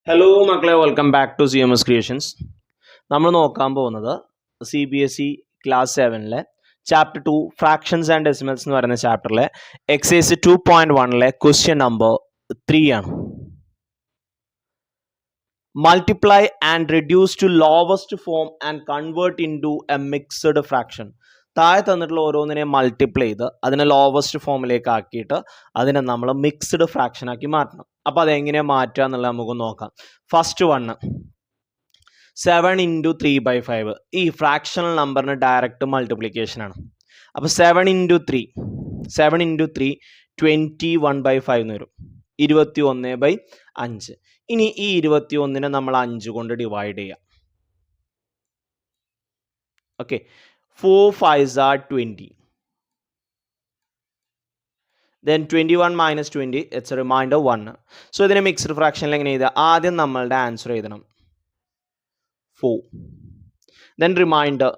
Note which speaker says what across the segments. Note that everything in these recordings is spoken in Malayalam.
Speaker 1: ഹലോ മക്കളെ, welcome back to CMS creations. നമ്മൾ നോക്കാൻ പോകുന്നത് CBSE ക്ലാസ് 7-ലെ ചാപ്റ്റർ 2 ഫ്രാക്ഷൻസ് ആൻഡ് ഡെസിമൽസ് എന്ന് പറയുന്ന ചാപ്റ്ററിലെ എക്സസൈസ് 2.1-ലെ ക്വസ്റ്റ്യൻ നമ്പർ 3 ആണ്. Multiply and reduce to lowest form and convert into a mixed fraction. താഴെ തന്നിട്ടുള്ള ഓരോന്നിനെ മൾട്ടിപ്ലൈ ചെയ്ത് അതിനെ ലോവസ്റ്റ് ഫോമിലേക്ക് ആക്കിയിട്ട് അതിനെ നമ്മൾ മിക്സ്ഡ് ഫ്രാക്ഷൻ ആക്കി മാറ്റണം. അപ്പോൾ അതെങ്ങനെയാണ് മാറ്റുക എന്നുള്ളത് നമുക്ക് നോക്കാം. ഫസ്റ്റ് 1 7 × 3/5. ഈ ഫ്രാക്ഷണൽ നമ്പറിന് ഡയറക്റ്റ് മൾട്ടിപ്ലിക്കേഷൻ ആണ്. അപ്പോൾ 7 × 3 21/5 എന്ന് വരും. 21/5. ഇനി ഈ 21-നെ നമ്മൾ 5 കൊണ്ട് ഡിവൈഡ് ചെയ്യാം. Okay, 4 5s are 20. Then 21 minus 20, it's a remainder 1. So ഇതിനെ മിക്സ്ഡ് ഫ്രാക്ഷനിൽ എങ്ങനെ എഴുതുക? ആദ്യം നമ്മളുടെ ആൻസർ എഴുതണം 4. Then remainder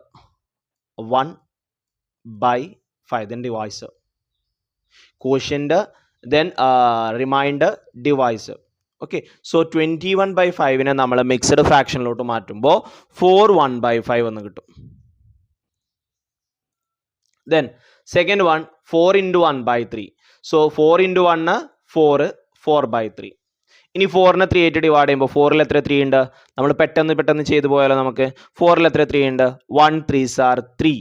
Speaker 1: 1/5. Then divisor. Quotient, then remainder, divisor. Okay, so 21/5-നെ നമ്മൾ മിക്സ്ഡ് ഫ്രാക്ഷനിലോട്ട് മാറ്റുമ്പോൾ 4 1/5 എന്ന് കിട്ടും. Then second one 4 × 1/3. So 4 × 1 4 4/3. ഇനി 4-നെ 3 ആയിട്ട് ഡിവൈഡ് ചെയ്യുമ്പോൾ 4-ൽ എത്ര 3 ഉണ്ട്? നമ്മൾ പെട്ടെന്ന് ചെയ്തു പോയാലോ നമുക്ക്. 4-ൽ എത്ര 3 ഉണ്ട്? 1 3s are 3.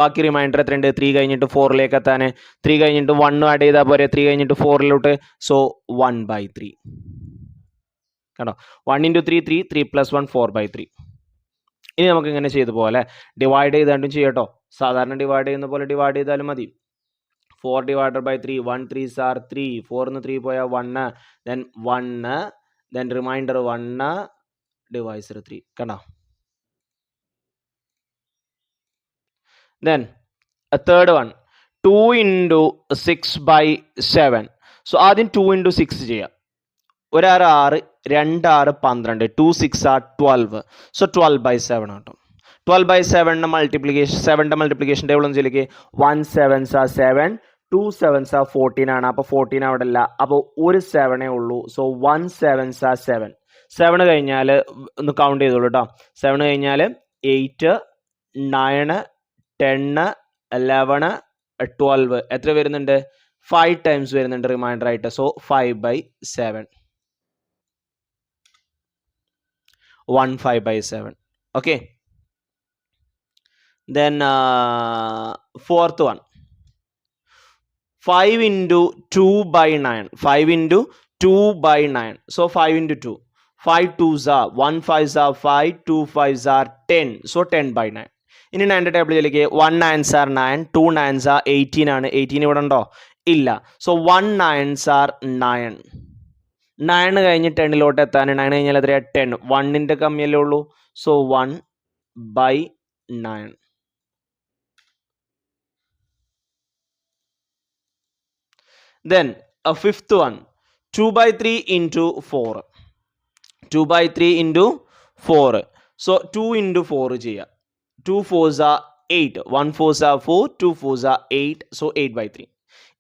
Speaker 1: ബാക്കി റിമൈൻഡർ എത്ര ഉണ്ട്? 3 കഴിഞ്ഞിട്ട് 4-ലേക്ക് എത്താൻ 3 കഴിഞ്ഞിട്ട് 1 ആഡ് ചെയ്താൽ പോരെ. 3 കഴിഞ്ഞിട്ട് 4-ലോട്ട്. സോ 1/3. കണ്ടോ, 1 × 3 3 3 + 1 4/3. ഇനി നമുക്ക് ഇങ്ങനെ ചെയ്തു പോലെ ഡിവൈഡ് ചെയ്താണ്ടും ചെയ്യട്ടോ. സാധാരണ ഡിവൈഡ് ചെയ്യുന്ന പോലെ ഡിവൈഡ് ചെയ്താലും മതി. 4 / 3 1 3s are 3. 4-ന്ന് 3 പോയാൽ 1, then 1, then remainder 1, divisor 3. കണ്ടോ? Then a third one 2 × 6/7. So ആദ്യം 2 × 6 ചെയ്യാം. 1 6 2 6 12. 2 6 are 12. So 12/7 ആട്ടോ. 12/7 7ന്റെ മൾട്ടിപ്ലിക്കേഷൻ ടേബിൾ ഒന്ന് ചെല്ലിക്ക്. 1 7s are 7, 2 7s are 14 ആണ്. അപ്പോൾ 14 അവിടെ ഇല്ല. അപ്പോൾ ഒരു 7 ഉള്ളൂ. So 1 7s are 7. 7 കഴിഞ്ഞാൽ ഒന്ന് കൗണ്ട് ചെയ്തോളൂ കേട്ടോ. 7 കഴിഞ്ഞാൽ 8 9 10 11 12. എത്ര വരുന്നുണ്ട്? 5 ടൈംസ് വരുന്നുണ്ട് റിമൈൻഡർ ആയിട്ട്. So 5/7. 1 5/7. Okay, then fourth one 5 × 2/9. 5 × 2/9. So 5 × 2. 5 2s are 1 5s are 5, 2 5s are 10. So 10/9. ഇനി 9ന്റെ table ചെല്ലിക്ക്. 1 9s are 9, 2 9s are 18 ആണ്. 18 ഇവിടെ ഉണ്ടോ? ഇല്ല. So 1 9s are 9. 9 കഴിഞ്ഞ് 10-ലോട്ട് എത്താൻ 9 കഴിഞ്ഞാൽ എത്രയാ? 10. 1-ന്റെ കമ്മിയല്ലേ ഉള്ളൂ. So 1/9. Then a fifth one 2/3 × 4. 2/3 × 4. So 2 × 4 ചെയ്യുക. 2 4s are 8. 1 4s are 4, 2 4s are 8. So 8/3.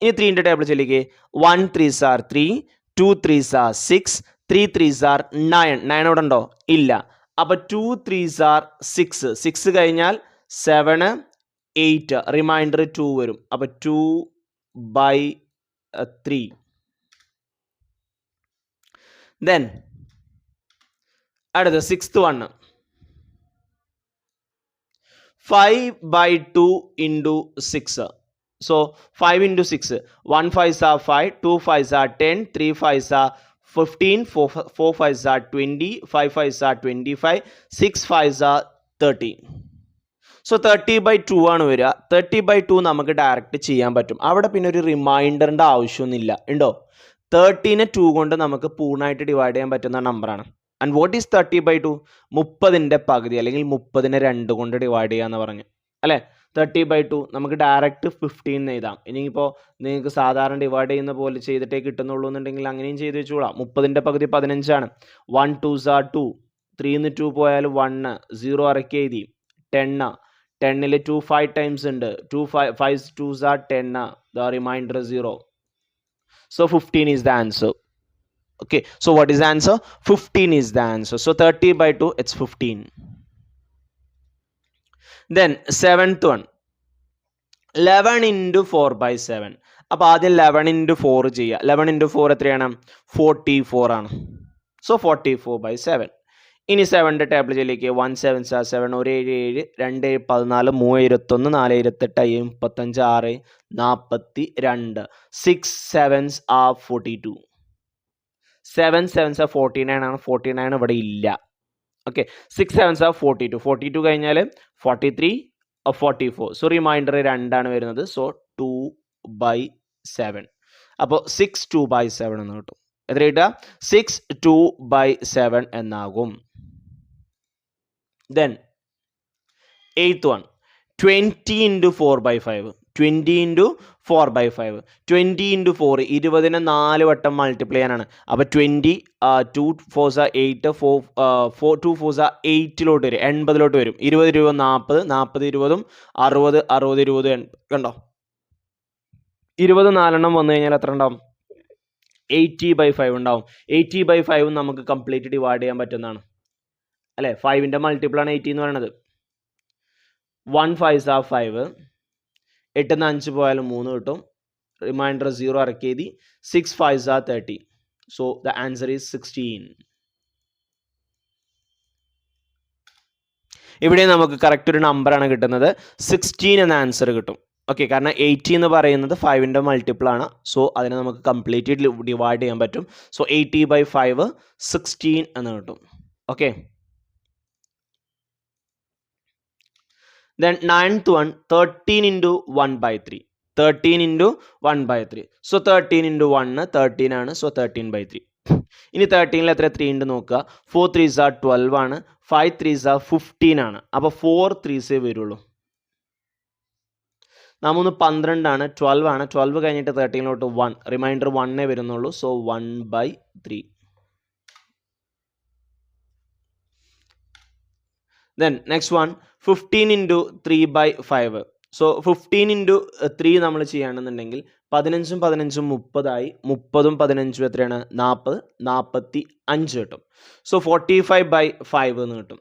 Speaker 1: ഇനി 3ന്റെ table ചെല്ലിക്ക്. 1 3s are 3, 2 3s are 6, 3 3s are 9. 9 അവിടെ ഉണ്ടോ? ഇല്ല. അപ്പോൾ 2 3s are 6. 6 കഴിഞ്ഞാൽ 7 8, റിമൈൻഡർ 2 വരും. അപ്പോൾ 2/3. Then അടുത്ത 6th one 5/2 × 6. So 5 × 6. 1 5s are 5, 2 5s are 10, 3 5s are 15, 4 5s are 20, 5 5s are 25, 6 5s are 30. So 30/2 ആണ് വരിക. 30/2 നമുക്ക് ഡയറക്റ്റ് ചെയ്യാൻ പറ്റും. അവിടെ പിന്നെ ഒരു റിമൈൻഡറിൻ്റെ ആവശ്യമൊന്നുമില്ല. ഉണ്ടോ? 30-നെ 2 കൊണ്ട് നമുക്ക് പൂർണ്ണമായിട്ട് ഡിവൈഡ് ചെയ്യാൻ പറ്റുന്ന നമ്പറാണ്. And what is 30/2? 30-ന്റെ പകുതി, അല്ലെങ്കിൽ 30-നെ 2 കൊണ്ട് ഡിവൈഡ് ചെയ്യാന്ന് പറഞ്ഞു അല്ലേ. 30/2 നമുക്ക് ഡയറക്റ്റ് 15 എഴുതാം. ഇനിയിപ്പോൾ നിങ്ങൾക്ക് സാധാരണ ഡിവൈഡ് ചെയ്യുന്ന പോലെ ചെയ്തിട്ടേ കിട്ടുന്നുള്ളൂ എന്നുണ്ടെങ്കിൽ അങ്ങനെയും ചെയ്ത് വെച്ചോളാം. 30-ന്റെ പകുതി 15 ആണ്. 1 2s are 2. 3-ന്ന് 2 പോയാൽ 1, 0 ഇറക്കി എഴുതി. 10, 10-ൽ 2 5 ടൈംസ് ഉണ്ട്. 2 5 2s are 10. The remainder 0. So 15 is the answer. Okay, so what is the answer? 15 is the answer. So 30 by 2, it's 15. Then 7th one, 11 into 4 by 7. അപ്പോൾ ആദ്യം 11 into 4 ചെയ്യുക. 11 into 4 എത്രയാണ്? 44 ആണ്. So 44 by 7. ഇനി 7ൻ്റെ table ചെയ്യിലേക്ക് 1 7 7 1 7 7 2 14 3 21 4 28 5 35 6 42 6 7s are 42. 7 7s are 49 ആണ്. 49 ഇവിടെ ഇല്ല. Okay, 6 7s are 42. 42 കഴിഞ്ഞാൽ 43 44. സോ റിമൈൻഡർ 2 ആണ് വരുന്നത്. So 2 by 7. അപ്പോൾ 6 2 by 7 എന്ന് കിട്ടും. എത്ര കിട്ടുക? 6 2 by 7 എന്നാകും. Then 8th one, 20 into 4 by 5. 20 into 4 by 5. 20 into 4, 20നെ 4 വട്ടം മൾട്ടിപ്ലൈ ചെയ്യാനാണ്. അപ്പോൾ 20 2 4s are 8 4 2 4s are 8 വരും, 80 വരും. 20 20 40 40 20 60 60 20 കണ്ടോ? 20 4 വന്നു കഴിഞ്ഞാൽ എത്ര ഉണ്ടാവും? 80 by 5 ഉണ്ടാവും. 80 by 5 നമുക്ക് കംപ്ലീറ്റ് ഡിവൈഡ് ചെയ്യാൻ പറ്റുന്നതാണ് അല്ലേ? 5ൻ്റെ മൾട്ടിപ്പിൾ ആണ് 80 എന്ന് പറയുന്നത്. 1 5s are 5. 8 5 പോയാലും 3 കിട്ടും. റിമൈൻഡർ 0 ഇറക്കി എഴുതി. 6 5s are 30. So the answer is 16. ഇവിടെ നമുക്ക് കറക്റ്റ് ഒരു നമ്പറാണ് കിട്ടുന്നത്. 16 എന്ന ആൻസർ കിട്ടും. ഓക്കെ, കാരണം 80 എന്ന് പറയുന്നത് 5ൻ്റെ മൾട്ടിപ്പിൾ ആണ്. സോ അതിനെ നമുക്ക് കംപ്ലീറ്റ്ലി ഡിവൈഡ് ചെയ്യാൻ പറ്റും. സോ 80 by 5 16 എന്ന് കിട്ടും. Okay, then 9th one, 13 into 1 by 3. 13 into 1 by 3. So 13 into 1 13 ആണ്. So 13 by 3. ഇനി 13ൽ എത്ര 3 ഉണ്ട് നോക്കുക. 4 3s are 12 ആണ്. 5 3s are 15 ആണ്. അപ്പോൾ 4 3s വരുള്ളൂ. നമ്മൊന്ന് 12 ആണ്, 12 ആണ്. 12 കഴിഞ്ഞിട്ട് 13ലോട്ട് 1, റിമൈൻഡർ 1 വരുന്നുള്ളൂ. So 1 by 3. Then next one, 15 into 3 by 5. So 15 into 3 നമ്മൾ ചെയ്യുകയാണെന്നുണ്ടെങ്കിൽ 15 15 30 ആയി. 30 15 എത്രയാണ്? 40 45 കിട്ടും. സോ 45 by 5 എന്ന് കിട്ടും.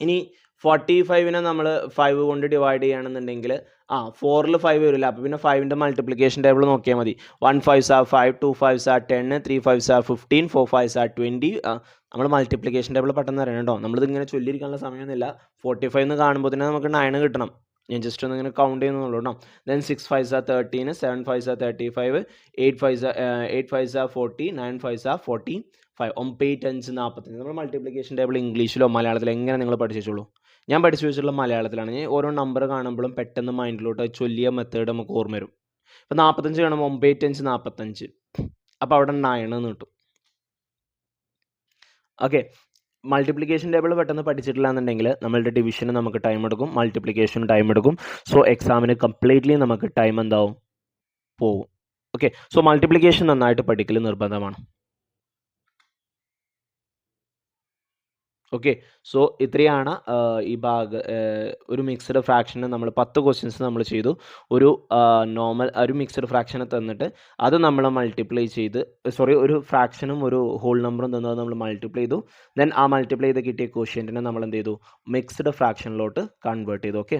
Speaker 1: ഇനി 45നെ നമ്മൾ 5 കൊണ്ട് ഡിവൈഡ് ചെയ്യുകയാണെന്നുണ്ടെങ്കിൽ 4ൽ 5 വരില്ല. അപ്പോൾ പിന്നെ 5ൻ്റെ മൾട്ടിപ്ലിക്കേഷൻ ടേബിൾ നോക്കിയാൽ മതി. 1 5s are 5, 2 5s are 10, 3 5s are 15, 4 5s are 20. നമ്മൾ മൾട്ടിപ്ലിക്കേഷൻ ടേബിൾ പെട്ടെന്ന് അറിയണം കേട്ടോ. നമ്മളിത് ഇങ്ങനെ ചൊല്ലിയിരിക്കാനുള്ള സമയമൊന്നുമില്ല. 45 എന്ന് കാണുമ്പോൾ തന്നെ നമുക്ക് 9 കിട്ടണം. ഞാൻ ജസ്റ്റ് ഒന്ന് ഇങ്ങനെ കൗണ്ട് ചെയ്യുന്നുള്ളൂ കേട്ടോ. Then 6 5s are 13, 7 5s are 35, 8 5s are 40, 9 5s are 45. 9 5 45. നമ്മൾ മൾട്ടിപ്ലിക്കേഷൻ ടേബിൾ ഇംഗ്ലീഷിലോ മലയാളത്തിലോ എങ്ങനെ നിങ്ങൾ പഠിച്ചോളൂ. ഞാൻ പഠിച്ചു വെച്ചിട്ടുള്ള മലയാളത്തിലാണ്. ഞാൻ ഓരോ നമ്പർ കാണുമ്പോഴും പെട്ടെന്ന് മൈൻഡിലോട്ട് ചൊല്ലിയ മെത്തേഡ് നമുക്ക് ഓർമ്മ വരും. ഇപ്പോൾ 45 കാണുമ്പോൾ 9 5 45. അപ്പോൾ അവിടെ 9 എന്ന് കിട്ടും. ഓക്കെ, മൾട്ടിപ്ലിക്കേഷൻ ടേബിൾ പെട്ടെന്ന് പഠിച്ചിട്ടില്ല എന്നുണ്ടെങ്കിൽ നമ്മളുടെ ഡിവിഷന് നമുക്ക് ടൈം എടുക്കും, മൾട്ടിപ്ലിക്കേഷൻ ടൈം എടുക്കും. സോ എക്സാമിന് കംപ്ലീറ്റ്ലി നമുക്ക് ടൈം എന്താവും? പോകും. ഓക്കെ, സോ മൾട്ടിപ്ലിക്കേഷൻ നന്നായിട്ട് പഠിക്കൽ നിർബന്ധമാണ്. ഓക്കെ, സോ ഇത്രയാണ് ഈ ഒരു മിക്സ്ഡ് ഫ്രാക്ഷന് നമ്മൾ 10 ക്വസ്റ്റ്യൻസ് നമ്മൾ ചെയ്തു. ഒരു മിക്സ്ഡ് ഫ്രാക്ഷനെ തന്നിട്ട് അത് നമ്മൾ മൾട്ടിപ്ലൈ ചെയ്ത് ഒരു ഫ്രാക്ഷനും ഒരു ഹോൾ നമ്പറും തന്നത് നമ്മൾ മൾട്ടിപ്ലൈ ചെയ്തു. ദെൻ ആ മൾട്ടിപ്ലൈ ചെയ്ത് കിട്ടിയ ക്വസ്റ്റ്യൻറ്റിനെ നമ്മൾ എന്ത് ചെയ്തു? മിക്സ്ഡ് ഫ്രാക്ഷനിലോട്ട് കൺവേർട്ട് ചെയ്തു. ഓക്കെ.